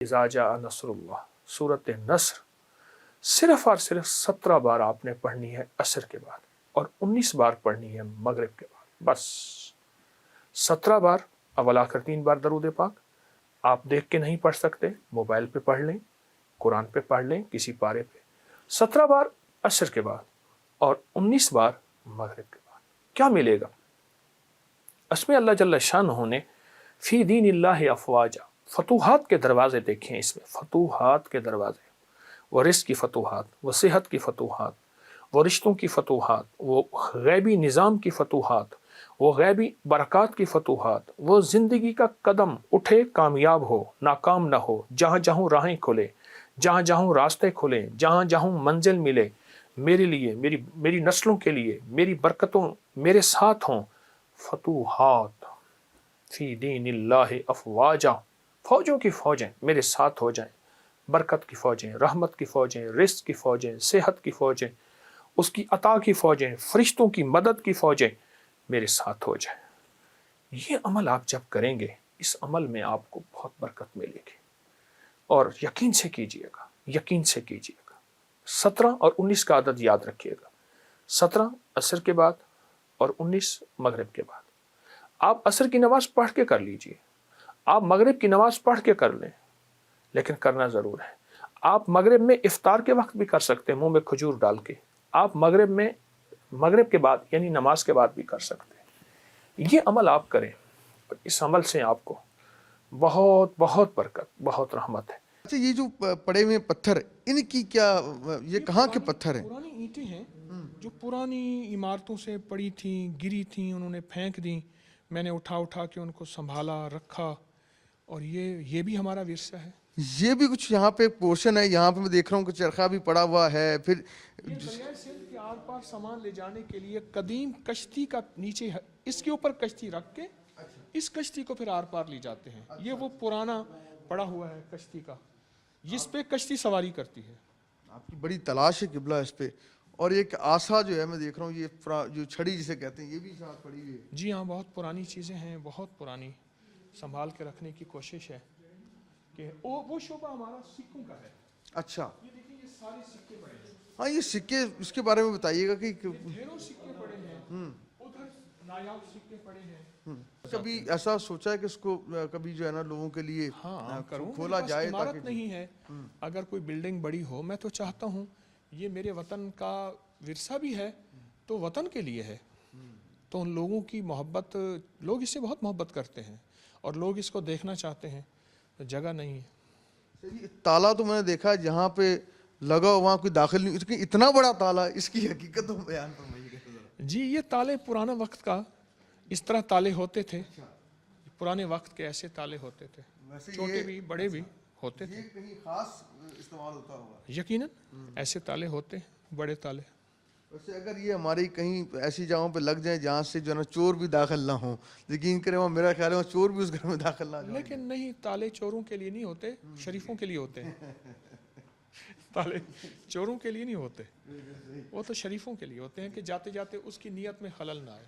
इज़ा जाअ नस्रुल्लाह, सूरत नस्र सिर्फ और सिर्फ 17 बार आपने पढ़नी है असर के बाद और 19 बार पढ़नी है मगरिब के बाद। बस 17 बार अव्वल आखिर 3 बार दरूद पाक। आप देख के नहीं पढ़ सकते, मोबाइल पे पढ़ लें, कुरान पे पढ़ लें, किसी पारे पे। 17 बार असर के बाद और 19 बार मगरिब के बाद। क्या मिलेगा? इसमें अल्लाह जल्ल शानहू ने फी दीनिल्लाहि अफवाजा, फतूहात के दरवाजे देखें इसमें, फतूहात के दरवाजे, व रिस्क की फतूहात, व सेहत की फतूहात, व रिश्तों की फतूहात, वो गैबी निज़ाम की फतूहात, वो गैबी बरक़ात की फतूहात, वो ज़िंदगी का कदम उठे कामयाब हो नाकाम ना हो, जहाँ जहाँ राहें खुले, जहाँ जहाँ रास्ते खुले, जहाँ जहाँ मंजिल मिले, मेरे लिए, मेरी नस्लों के लिए, मेरी बरकतों मेरे साथ हों। फतूहात फी दीनिल्लाहि अफवाजा, फ़ौजों की फ़ौजें मेरे साथ हो जाएं, बरकत की फ़ौजें, रहमत की फ़ौजें, रिस्क की फ़ौजें, सेहत की फ़ौजें, उसकी अता की फ़ौजें, फरिश्तों की मदद की फ़ौजें मेरे साथ हो जाएं। ये अमल आप जब करेंगे, इस अमल में आपको बहुत बरकत मिलेगी और यकीन से कीजिएगा, यकीन से कीजिएगा। 17 और 19 का आदद याद रखिएगा, 17 असर के बाद और 19 मगरिब के बाद। आप असर की नमाज पढ़ के कर लीजिए, आप मगरिब की नमाज पढ़ के कर लें, लेकिन करना ज़रूर है। आप मगरिब में इफ्तार के वक्त भी कर सकते हैं, मुंह में खजूर डाल के। आप मगरिब के बाद यानी नमाज के बाद भी कर सकते हैं। ये अमल आप करें, इस अमल से आपको बहुत बहुत बरकत, बहुत रहमत है। अच्छा, ये जो पड़े हुए पत्थर, इनकी क्या, ये कहाँ के पत्थर हैं? पुरानी ईंटें हैं जो पुरानी इमारतों से पड़ी थी, गिरी थी, उन्होंने फेंक दी। मैंने उठा उठा के उनको संभाला, रखा, और ये भी हमारा विरसा है। ये भी कुछ यहाँ पे पोर्शन है, यहाँ पे मैं देख रहा हूँ कि चरखा भी पड़ा हुआ है। फिर ये दरिया सिंध के आर पार सामान ले जाने के लिए कदीम कश्ती का नीचे है, इसके ऊपर कश्ती रख के इस कश्ती को फिर आर पार ले जाते हैं। ये वो पुराना पड़ा हुआ है कश्ती का, जिस पे कश्ती सवारी करती है। आपकी बड़ी तलाश है किबला इस पे। और एक आसा जो है मैं देख रहा हूँ, ये जो छड़ी जिसे कहते हैं, ये भी साथ पड़ी हुई है। जी हाँ, बहुत पुरानी चीज़ें हैं, बहुत पुरानी, संभाल के रखने की कोशिश है कि वो शोभा हमारा सिक्कों का है। अच्छा, ये देखिए, ये सारे सिक्के पड़े हैं। हाँ, ये सिक्के, इसके बारे में बताइएगा कि ढेरों सिक्के पड़े हैं, उधर नायाब सिक्के पड़े हैं। कभी ऐसा सोचा है कि इसको कभी जो है ना लोगों के लिए हाँ, करूँ, खोला जाए? इमारत ताकि नहीं है, अगर कोई बिल्डिंग बड़ी हो, मैं तो चाहता हूँ ये मेरे वतन का विरसा भी है तो वतन के लिए है, तो उन लोगों की मोहब्बत, लोग इससे बहुत मोहब्बत करते हैं और लोग इसको देखना चाहते हैं, तो जगह नहीं है। ये ताला तो मैंने देखा है जहाँ पे लगा हो वहाँ कोई दाखिल नहीं, इसकी इतना बड़ा ताला, इसकी हकीकत तो बयान फरमाइएगा। जी, ये ताले पुराने वक्त का, इस तरह ताले होते थे, पुराने वक्त के ऐसे ताले होते थे, छोटे भी बड़े भी होते थे। ये कहीं खास इस्तेमाल होता होगा यकीनन ऐसे ताले होते हैं, बड़े ताले। वैसे अगर ये हमारी कहीं ऐसी जगहों पे लग जाए जहाँ से जो है ना चोर भी दाखिल ना हो, यकीन करें, वहाँ मेरा ख्याल है वहाँ चोर भी उस घर में दाखिल ना हो। लेकिन नहीं, ताले चोरों के लिए नहीं होते, शरीफों के लिए होते हैं। ताले चोरों के लिए नहीं होते, वो तो शरीफों के लिए होते हैं कि जाते जाते उसकी नीयत में खलल ना आए।